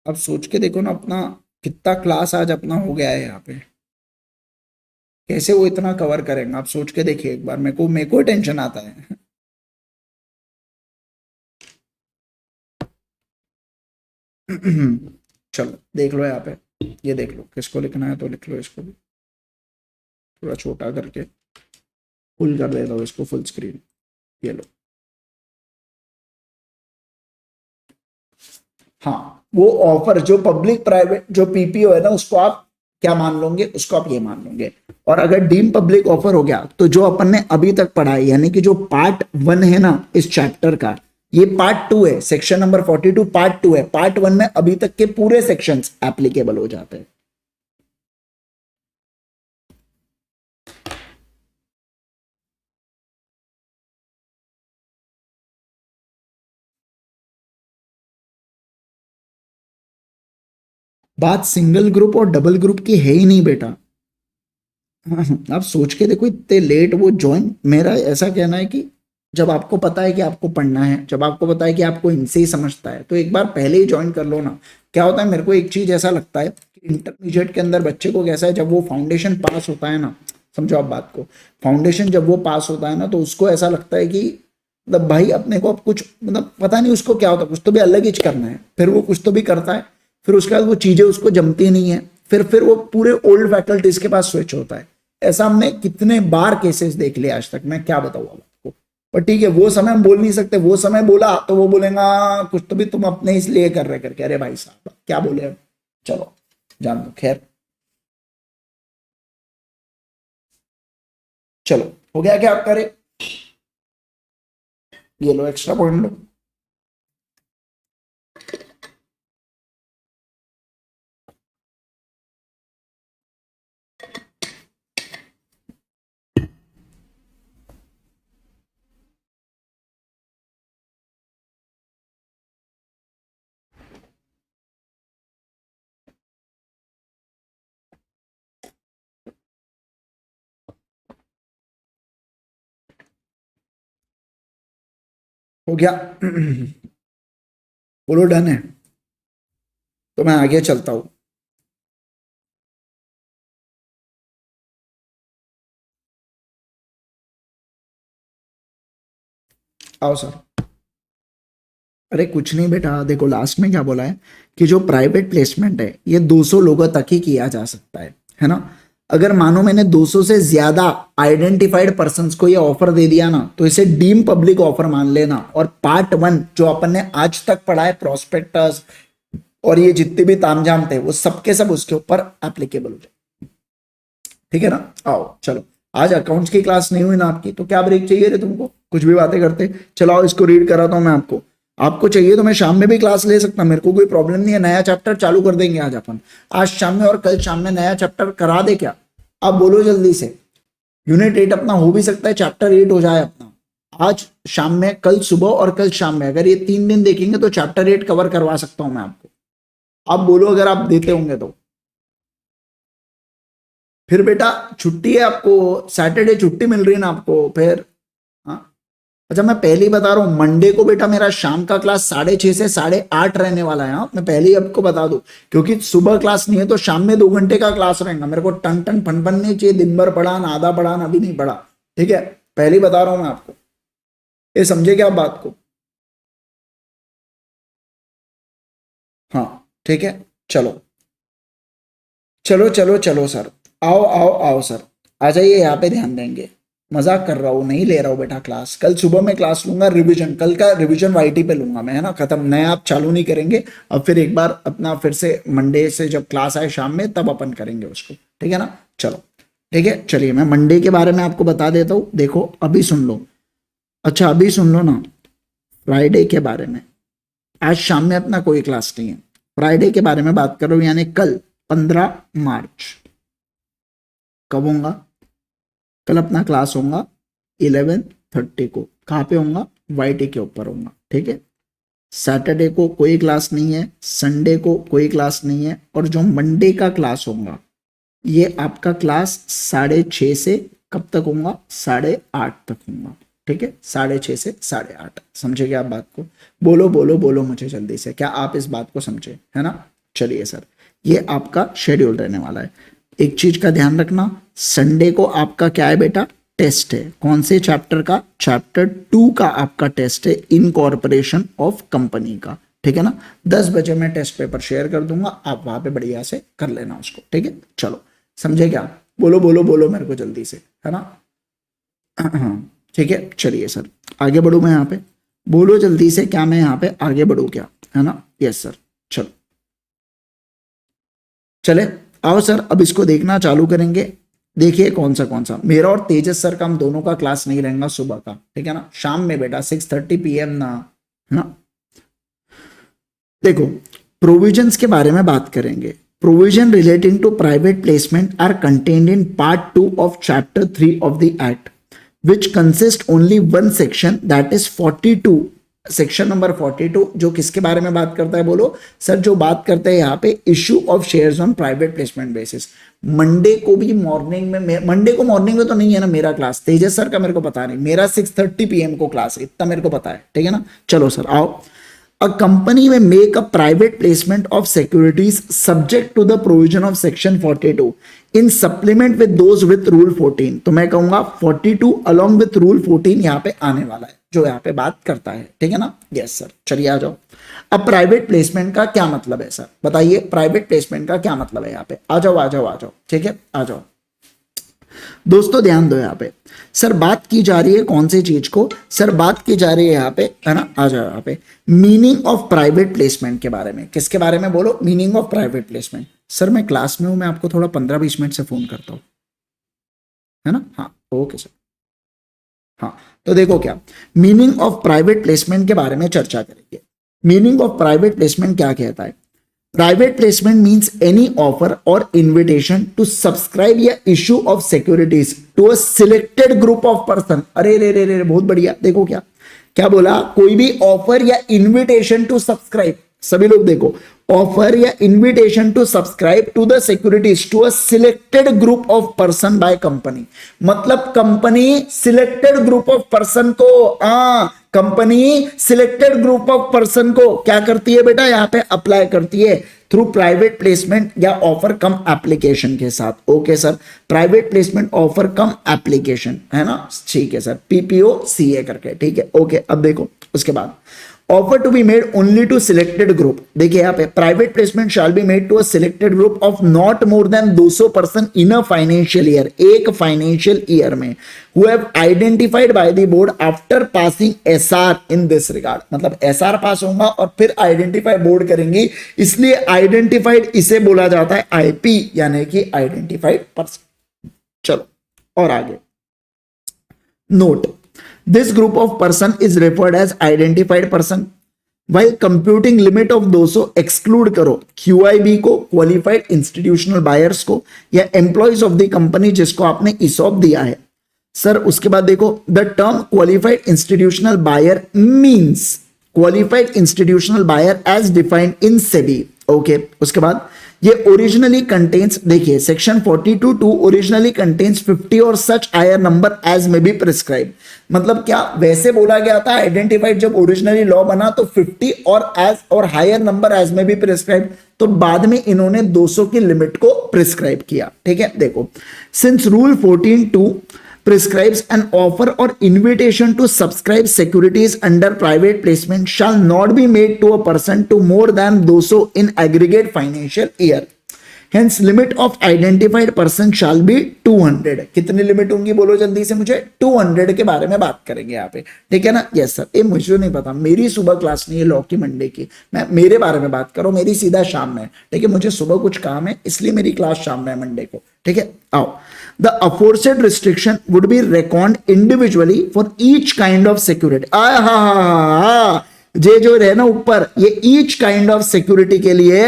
अब सोच के देखो ना अपना कितना क्लास आज अपना हो गया है यहाँ पे, कैसे वो इतना कवर करेंगे? आप सोच के देखिए एक बार, मेरे को टेंशन आता है। चलो देख लो यहाँ पे, ये देख लो किसको लिखना है तो लिख लो, इसको भी थोड़ा छोटा करके फुल कर देता हूँ इसको, फुल स्क्रीन। ये लो। हाँ, वो ऑफर जो पब्लिक प्राइवेट जो पीपीओ है ना, उसको आप क्या मान लोगे? उसको आप ये मान लोगे। और अगर डीम पब्लिक ऑफर हो गया तो जो अपन ने अभी तक पढ़ा है, यानी कि जो पार्ट 1 है ना इस चैप्टर का, ये पार्ट 2 है, सेक्शन नंबर 42 पार्ट 2 है। पार्ट 1 में अभी तक के पूरे सेक्शंस एप्लीकेबल हो जाते हैं। बात सिंगल ग्रुप और डबल ग्रुप की है ही नहीं बेटा। हाँ, आप सोच के देखो इतने लेट वो ज्वाइन, मेरा ऐसा कहना है कि जब आपको पता है कि आपको पढ़ना है, जब आपको पता है कि आपको इनसे ही समझता है, तो एक बार पहले ही ज्वाइन कर लो ना। क्या होता है, मेरे को एक चीज ऐसा लगता है कि इंटरमीडिएट के अंदर बच्चे को कैसा है, जब वो फाउंडेशन पास होता है ना, समझो आप बात को, फाउंडेशन जब वो पास होता है ना तो उसको ऐसा लगता है कि मतलब भाई अपने को अब कुछ मतलब पता नहीं उसको क्या होता है, कुछ तो भी अलग ही करना है। फिर वो कुछ तो भी करता है, फिर उसके बाद वो चीजें उसको जमती नहीं है, फिर वो पूरे ओल्ड फैकल्टीज के पास स्विच होता है। ऐसा हमने कितने बार केसेस देख लिया आज तक, मैं क्या बताऊँ अब आपको। पर ठीक है, वो समय हम बोल नहीं सकते, वो समय बोला तो वो बोलेगा कुछ तो भी तुम अपने इसलिए कर रहे करके। अरे भाई साहब क्या बोले अब, चलो जान दो, खैर। चलो हो गया, क्या आप करें? ये लो एक्स्ट्रा पॉइंट लो। हो गया। बोलो डन है, तो मैं आगे चलता हूँ। आओ सर। अरे कुछ नहीं बेटा, देखो लास्ट में क्या बोला है कि जो प्राइवेट प्लेसमेंट है ये 200 लोगों तक ही किया जा सकता है ना। अगर मानो मैंने 200 से ज्यादा आइडेंटिफाइड पर्संस को ये ऑफर दे दिया ना, तो इसे डीम पब्लिक ऑफर मान लेना, और पार्ट 1 जो अपन ने आज तक पढ़ा है प्रोस्पेक्टस और ये जितने भी तामझाम थे वो सबके सब उसके ऊपर एप्लीकेबल हो जाए। ठीक है ना। आओ चलो, आज अकाउंट्स की क्लास नहीं हुई ना आपकी, तो क्या ब्रेक चाहिए रे तुमको, कुछ भी बातें करते। चलो आओ इसको रीड कराता हूं मैं आपको। आपको चाहिए तो मैं शाम में भी क्लास ले सकता, मेरे को कोई प्रॉब्लम नहीं है। नया चैप्टर चालू कर देंगे आज अपन, आज शाम में और कल शाम में नया चैप्टर करा दे क्या, आप बोलो जल्दी से। यूनिट 8 अपना हो भी सकता है चैप्टर 8 हो जाए अपना आज शाम में, कल सुबह और कल शाम में। अगर ये 3 दिन देखेंगे तो चैप्टर 8 कवर करवा सकता हूं मैं आपको। आप बोलो अगर आप देते होंगे तो। फिर बेटा छुट्टी है आपको, सैटरडे छुट्टी मिल रही है ना आपको फिर। हाँ अच्छा, मैं पहले ही बता रहा हूं, मंडे को बेटा मेरा शाम का क्लास 6:30 से 8:30 रहने वाला है। हाँ मैं पहले ही आपको बता दूं, क्योंकि सुबह क्लास नहीं है तो शाम में 2 घंटे का क्लास रहेगा। मेरे को टन टन फन फन नहीं चाहिए, दिन भर पढ़ा ना आधा पढ़ा ना अभी नहीं पढ़ा। ठीक है, पहले ही बता रहा हूं मैं आपको, ये समझे क्या आप बात को। हाँ ठीक है, चलो चलो चलो चलो सर, आओ आओ आओ सर, आ जाइए यहाँ पे, ध्यान देंगे। मजाक कर रहा हूँ, नहीं ले रहा हूँ बेटा क्लास। कल सुबह में क्लास लूंगा रिवीजन, कल का रिवीजन वाईटी पे लूंगा मैं, है ना। खत्म, नया आप चालू नहीं करेंगे। अब फिर एक बार अपना फिर से मंडे से जब क्लास आए शाम में तब अपन करेंगे उसको, ठीक है ना। चलो ठीक है, चलिए मैं मंडे के बारे में आपको बता देता हूँ। देखो अभी सुन लो, अच्छा अभी सुन लो ना, फ्राइडे के बारे में। आज शाम में अपना कोई क्लास नहीं है, फ्राइडे के बारे में बात कर रहा हूँ, यानी कल 15 मार्च। कब होगा? कल अपना क्लास होगा 11:30 को। कहाँ पे होगा? वाईटी के ऊपर होगा, ठीक है। सैटरडे को कोई क्लास नहीं है, संडे को कोई क्लास नहीं है, और जो मंडे का क्लास होगा ये आपका क्लास 6:30 से कब तक होगा? 8:30 तक होगा, ठीक है। 6:30 से 8:30, समझे क्या आप बात को? बोलो बोलो बोलो मुझे जल्दी से, क्या आप इस बात को समझे, है ना। चलिए सर, ये आपका शेड्यूल रहने वाला है। एक चीज का ध्यान रखना, संडे को आपका क्या है बेटा? टेस्ट है। कौन से चैप्टर का? चैप्टर 2 का आपका टेस्ट है, इनकॉर्पोरेशन ऑफ कंपनी का, ठीक है ना। 10 बजे मैं टेस्ट पेपर शेयर कर दूंगा, आप वहां पे बढ़िया से कर लेना उसको, ठीक है। चलो समझे क्या? बोलो बोलो बोलो मेरे को जल्दी से, है ना। ठीक है, चलिए सर आगे बढ़ू मैं यहाँ पे, बोलो जल्दी से, क्या मैं यहाँ पे आगे बढ़ू क्या, है ना। यस सर, चलो चले आओ सर, अब इसको देखना चालू करेंगे। देखिए कौन सा मेरा और तेजस सर का, हम दोनों का क्लास नहीं रहेगा सुबह का, ठीक है ना। शाम में बेटा 6:30 PM ना, है ना। देखो प्रोविजंस के बारे में बात करेंगे। Provision relating to private placement are contained in part 2 of chapter 3 of the act, which consist only one section, that is 42, section number 42, जो किसके बारे में बात करता है? बोलो सर, जो बात करते हैं यहाँ पे issue of shares on private placement basis. Monday को भी मॉर्निंग में, मंडे को मॉर्निंग में तो नहीं है ना मेरा क्लास, तेजस सर का मेरे को पता नहीं, मेरा 6:30 PM को क्लास है, इतना मेरे को पता है, ठीक है ना। चलो सर आओ। A company may make a private placement of securities subject to the provision of section 42 in supplement with those with rule 14। तो मैं कहूंगा 42 along with rule 14 यहाँ पे आने वाला है, जो यहाँ पे बात करता है, ठीक है ना। यस सर, चलिए आ जाओ। अब प्राइवेट प्लेसमेंट का क्या मतलब है सर, बताइए प्राइवेट प्लेसमेंट का क्या मतलब है यहाँ पे? आ जाओ आ जाओ आ जाओ, ठीक है, आ जाओ दोस्तों, ध्यान दो। यहाँ पे सर बात की जा रही है कौन सी चीज को? सर बात की जा रही है यहाँ पे, है ना, आ जाओ यहाँ पे, मीनिंग ऑफ प्राइवेट प्लेसमेंट के बारे में। किसके बारे में? बोलो, meaning of private placement. Sir मैं क्लास में हूं, मैं आपको थोड़ा 15-20 मिनट से फोन करता हूं, है ना। हाँ ओके सर। हाँ तो देखो क्या मीनिंग ऑफ प्राइवेट प्लेसमेंट के बारे में चर्चा करेंगे। मीनिंग ऑफ प्राइवेट प्लेसमेंट क्या कहता है? Private placement means any offer और इन्विटेशन टू सब्सक्राइब या issue of securities to a selected group of person. अरे रे रे रे, बहुत बढ़िया। देखो क्या क्या बोला? कोई भी ऑफर या इन्विटेशन टू सब्सक्राइब, सभी लोग देखो, ऑफर या invitation to subscribe to the securities to a selected group of person by company. मतलब company selected group of person को, company selected group of person को क्या करती है बेटा? यहाँ पे अप्लाई करती है थ्रू प्राइवेट प्लेसमेंट या ऑफर कम एप्लीकेशन के साथ। Okay sir, private placement offer cum application, है ना, ठीक है सर, PPO CA करके, ठीक है। ओके अब देखो उसके बाद offer to be made only to selected group, देखिए यहाँ पे private placement shall be made to a selected group of not more than 200 person in a financial year, एक फाइनेंशियल ईयर में, who have identified by the board after passing SR in this regard, मतलब SR pass होगा और फिर identify board करेंगी, इसलिए identified इसे बोला जाता है आईपी, यानी कि आइडेंटिफाइड पर्सन। चलो और आगे, note this group of person is referred as identified person, while computing limit of 200 exclude करो QIB को, qualified institutional buyers को, या employees of the company जिसको आपने ESOP दिया है सर। उसके बाद देखो, the term qualified institutional buyer means qualified institutional buyer as defined in SEBI, okay. उसके बाद ये ओरिजिनली कंटेन्स, देखिए सेक्शन 42(2) ओरिजिनली कंटेन्स 50 और सच हायर नंबर एज में बी प्रिस्क्राइब, मतलब क्या वैसे बोला गया था आइडेंटिफाइड, जब ओरिजिनली लॉ बना तो 50 और एज और हायर नंबर एज में भी प्रिस्क्राइब, तो बाद में इन्होंने 200 की लिमिट को प्रिस्क्राइब किया, ठीक है। देखो, since rule 14(2) prescribes an offer or invitation to subscribe securities under private placement shall not be made to a person to more than 200 in aggregate financial year. Hence limit of identified person shall be 200. कितनी limit होंगी बोलो जल्दी से मुझे, 200 के बारे में बात करेंगे यहाँ पे, ठीक है ना। यस सर, ये मुझे नहीं पता, मेरी सुबह क्लास नहीं है लॉ की मंडे की, मैं मेरे बारे में बात करो, मेरी सीधा शाम में, ठीक है। मुझे सुबह कुछ काम है इसलिए मेरी क्लास शाम में है मंडे को, ठीक है। आओ, the aforesaid restriction would be reckoned individually for each kind of security. जे जो रहे ना ऊपर, ये each kind of security के लिए,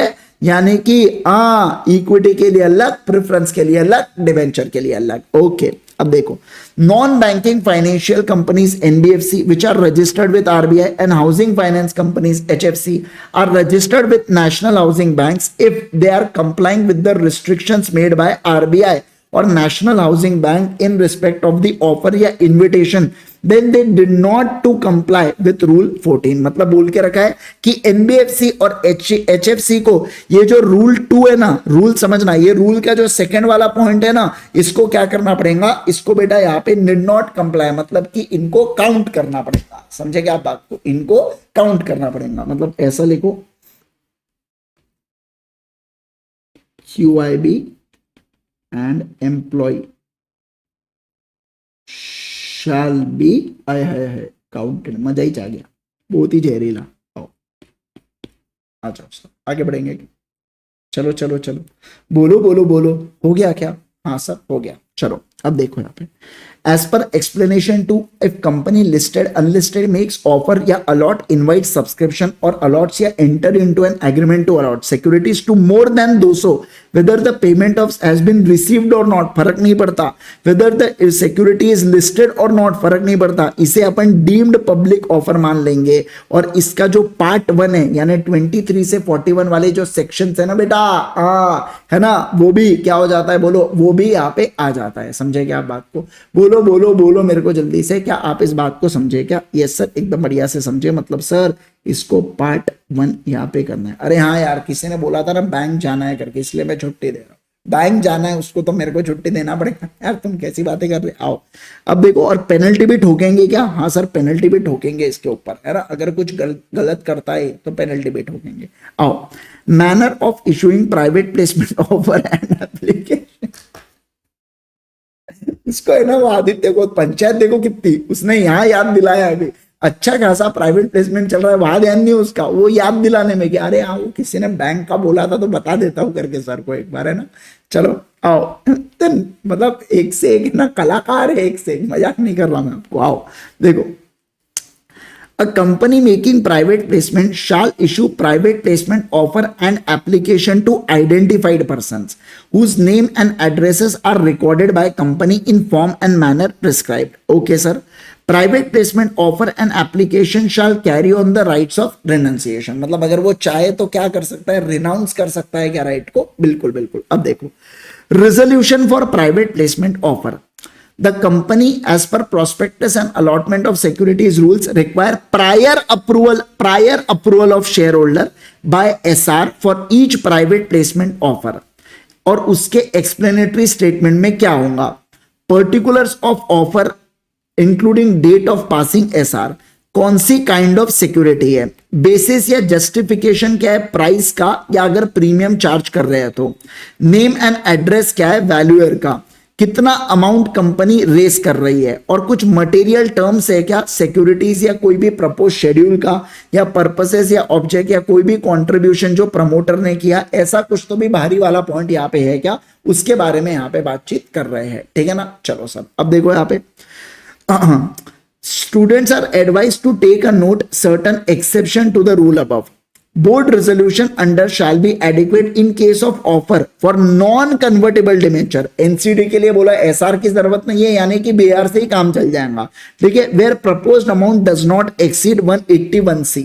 यानी कि इक्विटी के लिए अलग, प्रेफरेंस के लिए अलग, डिवेंचर के लिए अलग, ओके। अब देखो, non banking financial companies NBFC which are registered with RBI and housing finance companies HFC are registered with national housing banks if they are complying with the restrictions made by RBI और national housing bank in respect of the offer या invitation, then they did not to comply with rule 14। मतलब बोल के रखा है कि NBFC और HFC को ये जो रूल 2 है ना, रूल समझना, ये रूल का जो सेकंड वाला पॉइंट है ना, इसको क्या करना पड़ेगा, इसको बेटा यहाँ पे डिड नॉट कंप्लाई, मतलब कि इनको काउंट करना पड़ेगा, समझे क्या आप बात को, इनको काउंट करना पड़ेगा। मतलब ऐसा लिखो, QIB and employee shall be counted, मजा ही आ गया, बहुत ही जहरीला। आओ आ जाओ, आगे बढ़ेंगे, चलो चलो चलो, बोलो बोलो बोलो, हो गया क्या, हाँ सर हो गया। चलो अब देखो यहाँ पे, as per explanation 2, if company listed unlisted makes offer या allot invite subscription or allots या enter into an agreement to allot securities to more than 200, whether the payment of has been received or not फर्क नहीं पड़ता, whether the security is listed or not फर्क नहीं पड़ता, इसे अपन deemed public offer मान लेंगे। और इसका जो पार्ट 1 है, यानी 23 से 41 वाले जो सेक्शंस है ना बेटा, है ना, वो भी क्या हो जाता है बोलो, वो भी यहाँ पे आ जाता है, समझे क्या आप बात को, बोलो बोलो बोलो मेरे को जल्दी से, क्या आप इस बात को समझे क्या? यस सर, एकदम बढ़िया से समझे, मतलब सर इसको पार्ट 1 यहाँ पे करना है। अरे हाँ यार, किसी ने बोला था ना बैंक जाना है करके, इसलिए मैं छुट्टी दे रहा हूँ, बैंक जाना है उसको तो मेरे को छुट्टी देना पड़ेगा यार, तुम कैसी बातें कर रहे। आओ अब देखो, और पेनल्टी भी ठोकेंगे क्या? हाँ सर पेनल्टी भी ठोकेंगे इसके ऊपर, है ना, अगर कुछ गलत करता है तो पेनल्टी भी ठोकेंगे। आओ, manner of issuing private placement offer and application, इसको है ना वो आदित्य को पंचायत देखो कितनी उसने यहाँ याद दिलाया, अभी अच्छा खासा प्राइवेट प्लेसमेंट चल रहा है, वहां ध्यान नहीं उसका, वो याद दिलाने में कि अरे हाँ वो किसी ने बैंक का बोला था तो बता देता हूँ करके सर को एक बार, है ना। चलो आओ, तो मतलब एक से एक ना कलाकार है, एक से एक, मजाक नहीं कर रहा मैं आपको। आओ देखो, a company making private placement shall issue private placement offer and application to identified persons whose name and addresses are recorded by company in form and manner prescribed. Okay sir, private placement offer and application shall carry on the rights of renunciation, मतलब अगर वो चाहे तो क्या कर सकता है, renounce कर सकता है क्या राइट को, बिल्कुल बिल्कुल। अब देखो, resolution for private placement offer, the company as per prospectus and allotment of securities rules require prior approval of shareholder by SR for each private placement offer। और उसके explanatory statement में क्या होगा, particulars of offer including date of passing SR, कौन सी kind of security है, basis या justification क्या है प्राइस का, या अगर प्रीमियम चार्ज कर रहे हैं तो नेम एंड एड्रेस क्या है वैल्यूअर का, कितना अमाउंट कंपनी रेस कर रही है, और कुछ मटेरियल टर्म्स है क्या सिक्योरिटीज या कोई भी प्रपोज शेड्यूल का, या पर्पसेस या ऑब्जेक्ट या कोई भी कंट्रीब्यूशन जो प्रमोटर ने किया, ऐसा कुछ तो भी बाहरी वाला पॉइंट यहाँ पे है क्या, उसके बारे में यहाँ पे बातचीत कर रहे हैं। ठीक है ना। चलो सर अब देखो यहाँ पे students are advised to take a note certain exception to the rule above. Board resolution under shall be adequate in case of offer for non-convertible debenture. NCD के लिए बोला SR की जरूरत नहीं है, यानी कि BR से ही काम चल जाएगा। ठीक है। Where proposed amount does not exceed 181C.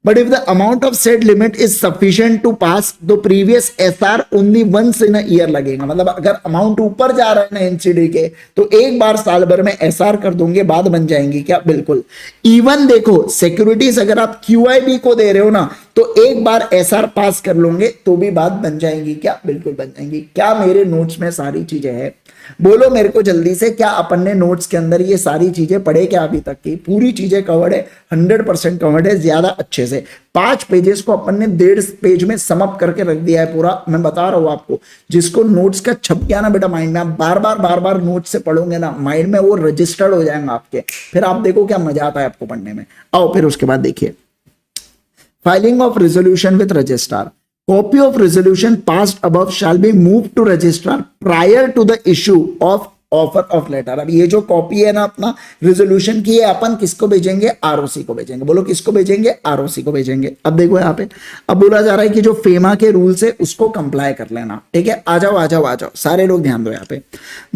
But if the amount of said limit is sufficient to pass, तो previous SR only once in a year लगेगा। मतलब अगर अमाउंट ऊपर जा रहा है ना एनसीडी के, तो एक बार साल भर में एसआर कर दूंगे, बाद बन जाएंगी क्या, बिल्कुल। इवन देखो सिक्योरिटीज अगर आप क्यूआईबी को दे रहे हो ना, तो एक बार एसआर पास कर लोगे तो भी बात बन जाएंगी क्या, बिल्कुल बन जाएंगी। क्या मेरे नोट्स में सारी चीजें हैं, बोलो मेरे को जल्दी से, क्या अपन ने नोट्स के अंदर ये सारी चीजें पढ़े क्या अभी तक की, पूरी चीजें कवर्ड है, 100% कवर्ड है, ज्यादा अच्छे से। 5 पेजेस को अपन ने 1.5 पेज में समअप करके रख दिया है पूरा। मैं बता रहा हूं आपको, जिसको नोट्स का छप गया ना बेटा माइंड में, आप बार बार नोट्स से पढ़ोगे ना, माइंड में वो रजिस्टर्ड हो जाएगा आपके, फिर आप देखो क्या मजा आता है आपको पढ़ने में। आओ फिर उसके बाद देखिए, filing of resolution with registrar. Copy of resolution passed above shall be moved to registrar prior to the issue of offer of letter. अब ये जो कॉपी है ना अपना रेजोल्यूशन की है, अपन किसको भेजेंगे, आरओसी को भेजेंगे। बोलो किसको भेजेंगे, आरओसी को भेजेंगे। अब देखो यहाँ पे अब बोला जा रहा है कि जो फेमा के रूल्स है उसको कंप्लाई कर लेना। ठीक है, आ जाओ आ जाओ आ जाओ, सारे लोग ध्यान दो यहाँ पे।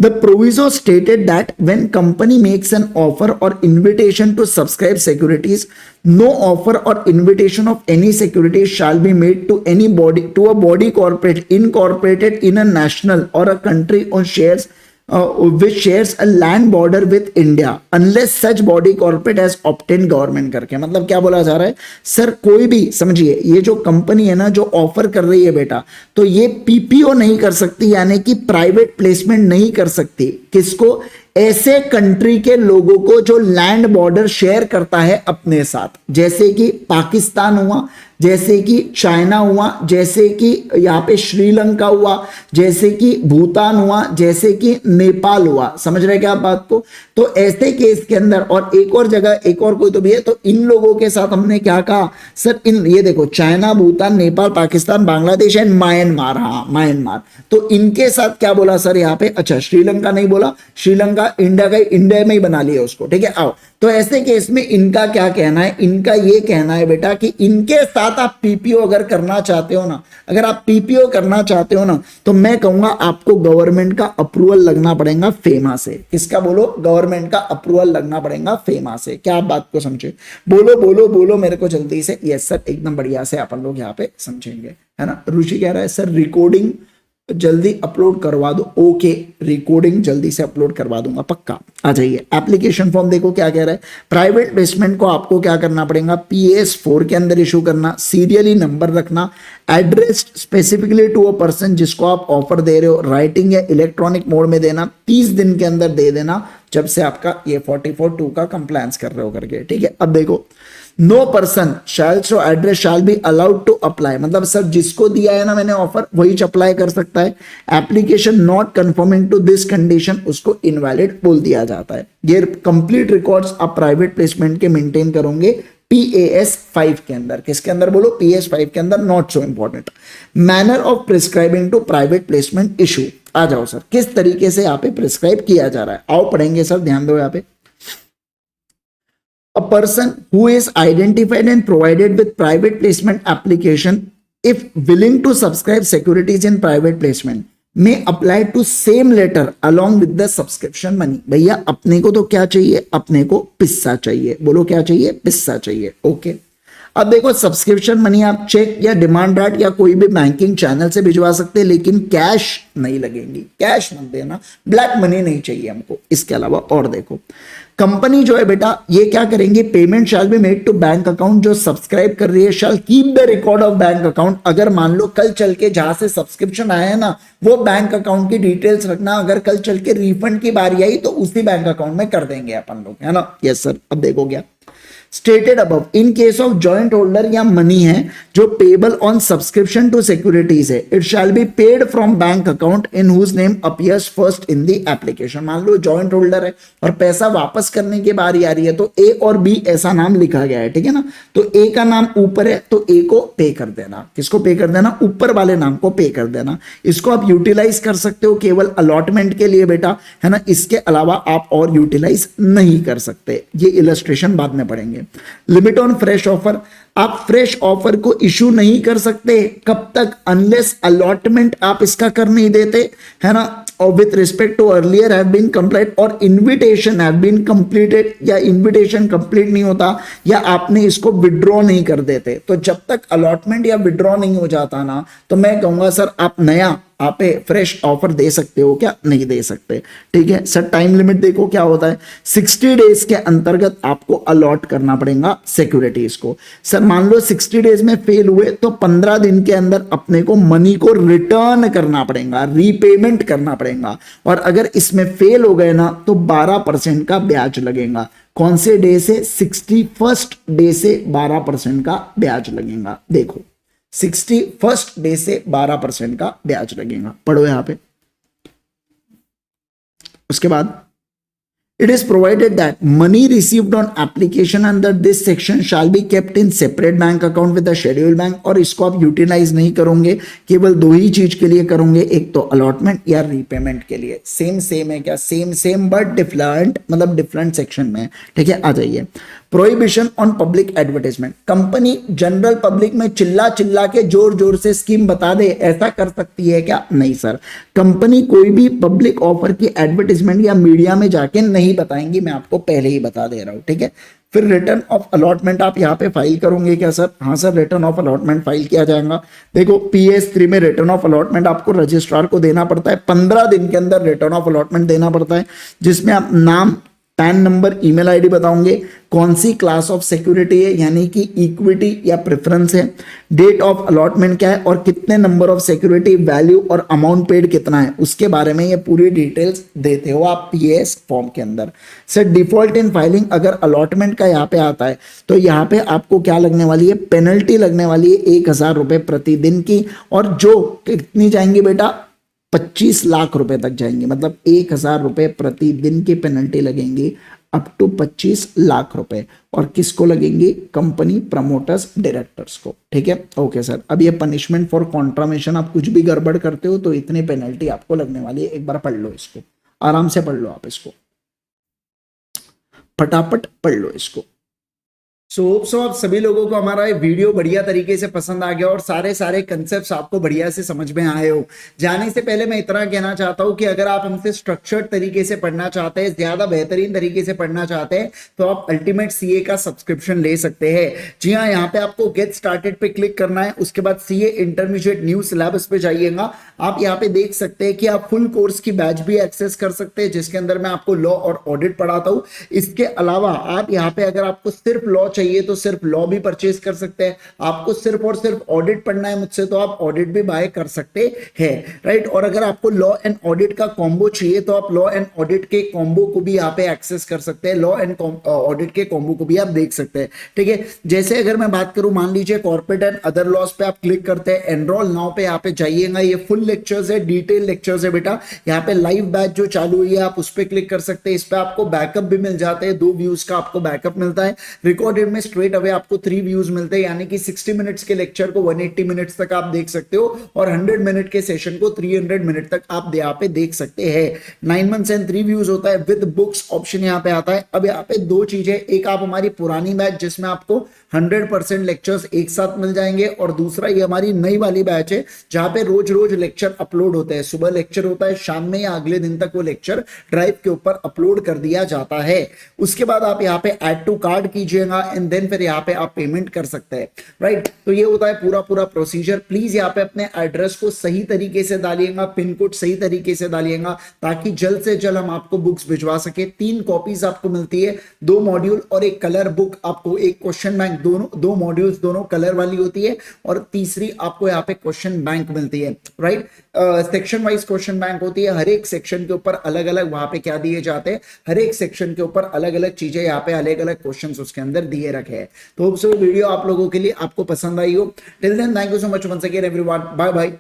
The proviso stated that when company makes an offer और invitation to subscribe securities, no offer or invitation of any security shall be made to any body, to a body corporate incorporated in a national or a country on shares which shares a land border with India unless such body corporate has obtained government करके। मतलब क्या बोला जा रहा है sir, कोई भी समझिए, ये जो कंपनी है ना जो ऑफर कर रही है बेटा, तो ये पीपीओ नहीं कर सकती, यानी कि प्राइवेट प्लेसमेंट नहीं कर सकती। किसको, ऐसे कंट्री के लोगों को जो लैंड बॉर्डर शेयर करता है अपने साथ, जैसे कि पाकिस्तान हुआ, जैसे कि चाइना हुआ, जैसे कि यहाँ पे श्रीलंका हुआ, जैसे कि भूटान हुआ, जैसे कि नेपाल हुआ। समझ रहे क्या आप बात को। तो ऐसे केस के अंदर, और एक और जगह एक और कोई तो भी है, तो इन लोगों के साथ हमने क्या कहा सर, इन ये देखो China, Bhutan, Nepal, Pakistan, Bangladesh and Myanmar. हाँ म्यांमार, तो इनके साथ क्या बोला सर यहाँ पे, अच्छा श्रीलंका नहीं बोला, श्रीलंका इंडिया का, इंडिया में ही बना लिया उसको। ठीक है, आओ तो ऐसे केस में इनका क्या कहना है, इनका ये कहना है बेटा कि इनके साथ आप पीपीओ अगर करना चाहते हो ना, अगर आप पीपीओ करना चाहते हो ना, तो मैं कहूंगा आपको गवर्नमेंट का अप्रूवल लगना पड़ेगा फेमा से। किसका बोलो, गवर्नमेंट का अप्रूवल लगना पड़ेगा फेमा से। क्या आप बात को समझे, बोलो बोलो बोलो मेरे को जल्दी से। यस सर, एकदम बढ़िया से अपन लोग यहाँ पे समझेंगे, है ना। रुचि कह रहा है सर रिकॉर्डिंग जल्दी अपलोड करवा दो। ओके, रिकॉर्डिंग जल्दी से अपलोड करवा दूंगा पक्का। आ जाइए, एप्लीकेशन फॉर्म देखो क्या कह रहा है। प्राइवेट प्लेसमेंट को आपको क्या करना पड़ेगा, PS4 के अंदर इशू करना, सीरियली नंबर रखना, address specifically to a person जिसको आप ऑफर दे रहे हो, राइटिंग या इलेक्ट्रॉनिक मोड में देना, 30 दिन के अंदर दे देना, जब से आपका ये 44(2) का कंप्लायंस कर रहे हो करके। ठीक है, अब देखो, no person shall show address shall be allowed to apply. मतलब सर जिसको दिया है ना मैंने ऑफर, वही अप्लाई कर सकता है। Application not conforming to this condition, उसको इनवैलिड बोल दिया जाता है। ये कंप्लीट रिकॉर्ड्स आप प्राइवेट प्लेसमेंट के मेंटेन करोगे PAS5 के अंदर। किसके अंदर बोलो, PS5 के अंदर। Not so important, manner of prescribing to private placement issue. आ जाओ सर, किस तरीके से यहाँ पे प्रिस्क्राइब किया जा रहा है, आओ पढ़ेंगे सर, ध्यान दो यहाँ पे। A person who is identified and provided with private placement application, if willing to subscribe securities in private placement, may apply to same letter along with the subscription money। भैया अपने को तो क्या चाहिए, अपने को पिस्सा चाहिए। बोलो क्या चाहिए, पिस्सा चाहिए। ओके, अब देखो सब्सक्रिप्शन मनी आप चेक या डिमांड ड्राफ्ट या कोई भी बैंकिंग चैनल से भिजवा सकते हैं, लेकिन कैश नहीं लगेंगी। कैश मत देना, ब्लैक मनी नहीं चाहिए हमको। इसके अलावा और देखो, कंपनी जो है बेटा ये क्या करेंगे, payment shall be made to bank account, जो सब्सक्राइब कर रही है shall keep the record of bank account. अगर मान लो कल चल के जहां से सब्सक्रिप्शन आया है ना, वो बैंक अकाउंट की डिटेल्स रखना। अगर कल चल के रिफंड की बारी आई तो उसी बैंक अकाउंट में कर देंगे अपन लोग, है ना। यस सर, अब देखो क्या, stated above in case of joint holder या मनी है जो payable on subscription to securities है, it shall be paid from bank account in whose name appears first in the application. मान लो जॉइंट होल्डर है और पैसा वापस करने की बारी आ रही है, तो ए और बी ऐसा नाम लिखा गया है, ठीक है ना, तो ए का नाम ऊपर है तो ए को पे कर देना। किसको पे कर देना? ऊपर वाले नाम को पे कर देना। इसको आप यूटिलाइज कर सकते हो केवल अलॉटमेंट के लिए बेटा, है ना, इसके अलावा आप और यूटिलाइज नहीं कर सकते। ये इलस्ट्रेशन बाद में पढ़ेंगे। लिमिट ऑन फ्रेश ऑफर, आप फ्रेश ऑफर को इशू नहीं कर सकते कब तक? अनलेस अलॉटमेंट आप इसका कर नहीं देते, है ना, और with respect to earlier have been complete और इनविटेशन हैव बीन कंप्लीटेड, या इनविटेशन कंप्लीट नहीं होता या आपने इसको विड्रॉ नहीं कर देते। तो जब तक अलॉटमेंट या विड्रॉ नहीं हो जाता ना, तो मैं कहूंगा सर आप नया आप फ्रेश ऑफर दे सकते हो क्या? नहीं दे सकते, ठीक है सर। टाइम लिमिट देखो क्या होता है, 60 डेज के अंतर्गत आपको अलॉट करना पड़ेगा सिक्योरिटीज को। सर मान लो 60 डेज में फेल हुए तो 15 दिन के अंदर अपने को मनी को रिटर्न करना पड़ेगा, रीपेमेंट करना पड़ेगा। और अगर इसमें फेल हो गए ना तो 12% का ब्याज लगेगा। कौन से डे से? 61st डे से 12% का ब्याज लगेगा। देखो 61st डे से 12% का ब्याज लगेगा। पढ़ो यहां पे। उसके बाद it is provided that money received on application under this section shall be kept in separate bank account with the scheduled bank। और इसको आप यूटिलाइज नहीं करोगे, केवल दो ही चीज के लिए करोगे, एक तो अलॉटमेंट या रीपेमेंट के लिए। सेम है क्या? सेम बट डिफरेंट, मतलब डिफरेंट सेक्शन में, ठीक है। आ जाइए। Prohibition on public advertisement, company general public में चिल्ला के जोर से स्कीम बता दे, ऐसा कर सकती है क्या? नहीं सर, कंपनी कोई भी पब्लिक ऑफर की एडवर्टाइजमेंट या मीडिया में जाके नहीं बताएंगी, मैं आपको पहले ही बता दे रहा हूं, ठीक है। फिर रिटर्न ऑफ अलॉटमेंट आप यहाँ पे फाइल करोगे क्या सर? हाँ sir, return of allotment file किया जाएगा। देखो PS3 में रिटर्न ऑफ अलॉटमेंट आपको रजिस्ट्रार को देना पड़ता है, 15 दिन के अंदर रिटर्न ऑफ अलॉटमेंट देना पड़ता है, जिसमें आप नाम, पैन नंबर, ईमेल आईडी बताओगे, कौन सी क्लास ऑफ सिक्योरिटी है यानी कि इक्विटी या प्रेफरेंस है, डेट ऑफ अलॉटमेंट क्या है और कितने नंबर ऑफ सिक्योरिटी, वैल्यू और अमाउंट पेड कितना है, उसके बारे में ये पूरी डिटेल्स देते हो आप PS फॉर्म के अंदर। सर डिफॉल्ट इन फाइलिंग, अगर अलॉटमेंट का यहाँ पे आता है तो यहाँ पे आपको क्या लगने वाली है? पेनल्टी लगने वाली है 1000 रुपए प्रतिदिन की, और जो कितनी जाएंगी बेटा? 25 लाख रुपए तक जाएंगे। मतलब 1000 रुपए प्रतिदिन की पेनल्टी लगेंगी अप टू 25 लाख रुपए। और किसको लगेंगी? कंपनी प्रमोटर्स, डायरेक्टर्स को, ठीक है। ओके सर, अब ये पनिशमेंट फॉर कॉन्ट्रामेशन, आप कुछ भी गड़बड़ करते हो तो इतनी पेनल्टी आपको लगने वाली है। एक बार पढ़ लो इसको, आराम से पढ़ लो आप इसको, फटाफट पढ़ लो इसको। सो आप सभी लोगों को हमारा ये वीडियो बढ़िया तरीके से पसंद आ गया और सारे कंसेप्ट्स आपको बढ़िया से समझ में आए हो। जाने से पहले मैं इतना कहना चाहता हूं कि अगर आप हमसे स्ट्रक्चर्ड तरीके से पढ़ना चाहते हैं, ज्यादा बेहतरीन तरीके से पढ़ना चाहते हैं, तो आप अल्टीमेट सीए का सब्सक्रिप्शन ले सकते हैं। जी हाँ, यहाँ पे आपको गेट स्टार्टेड पे क्लिक करना है, उसके बाद सीए इंटरमीडिएट न्यू सिलेबस पे जाइएगा। आप यहाँ पे देख सकते हैं कि आप फुल कोर्स की बैच भी एक्सेस कर सकते हैं, जिसके अंदर मैं आपको लॉ और ऑडिट पढ़ाता हूँ। इसके अलावा आप यहाँ पे अगर आपको सिर्फ लॉ चाहिए तो सिर्फ लॉ भी परचेज कर सकते हैं। आपको सिर्फ और सिर्फ ऑडिट पढ़ना है मुझसे तो आप ऑडिट भी बाय कर सकते हैं, राइट। और अगर आपको लॉ एंड ऑडिट का कॉम्बो चाहिए तो आप लॉ एंड ऑडिट के कॉम्बो को भी यहाँ पे एक्सेस कर सकते हैं, लॉ एंड ऑडिट के कॉम्बो को भी आप देख सकते हैं, ठीक है। जैसे अगर मैं बात करूं, मान लीजिए कॉर्पोरेट एंड अदर लॉज पे आप क्लिक करते हैं, एनरोल नाउ पे यहाँ पे जाइएगा। ये फुल लेक्चर्स है, डिटेल लेक्चर्स है बेटा। यहाँ पे लाइव बैच जो चालू हुई है आप उस पर क्लिक कर सकते हैं। इस पे आपको बैकअप भी मिल जाते हैं, 2 व्यूज का आपको बैकअप मिलता है। रिकॉर्डेड में स्ट्रेट अवे आपको 3 व्यूज मिलते हैं, यानी कि 60 मिनट्स के लेक्चर को 180 मिनट्स तक आप देख सकते हो और 100 मिनट के सेशन को 300 मिनट तक आप यहाँ पे देख सकते हैं। 9 मंथ्स एंड 3 व्यूज होता है, विद बुक्स ऑप्शन यहाँ पे आता है। अब यहाँ पे 2 चीजें, एक आप हमारी पुरानी बैच जिसमें आपको 100% लेक्चर्स एक साथ मिल जाएंगे, और दूसरा ये हमारी नई वाली बैच है जहां पे रोज रोज लेक्चर अपलोड होते हैं। सुबह लेक्चर होता है, शाम में या अगले दिन तक वो लेक्चर ड्राइव के ऊपर अपलोड कर दिया जाता है। उसके बाद आप यहाँ पे ऐड टू कार्ड कीजिएगा एंड देन फिर यहाँ पे आप पेमेंट कर सकते हैं, राइट। तो ये होता है पूरा प्रोसीजर। प्लीज यहाँ पे अपने एड्रेस को सही तरीके से डालिएगा, पिन कोड सही तरीके से डालिएगा, ताकि जल्द से जल्द हम आपको बुक्स भिजवा सके। 3 कॉपीज आपको मिलती है, 2 मॉड्यूल और एक कलर बुक, आपको एक क्वेश्चन बैंक, दोनों 2 मॉड्यूल्स दोनों कलर वाली होती है, और तीसरी आपको यहाँ पे क्वेश्चन बैंक मिलती है, right. Section wise question bank होती है, हर एक सेक्शन के ऊपर अलग अलग वहां पे क्या दिए जाते हैं, हर एक सेक्शन के ऊपर अलग अलग चीजें यहाँ पे अलग अलग क्वेश्चंस उसके अंदर दिए दिए रखे हैं। तो होप सो वीडियो आप लोगों के लिए आपको पसंद आई हो। Till then thank you so much once again everyone, bye bye.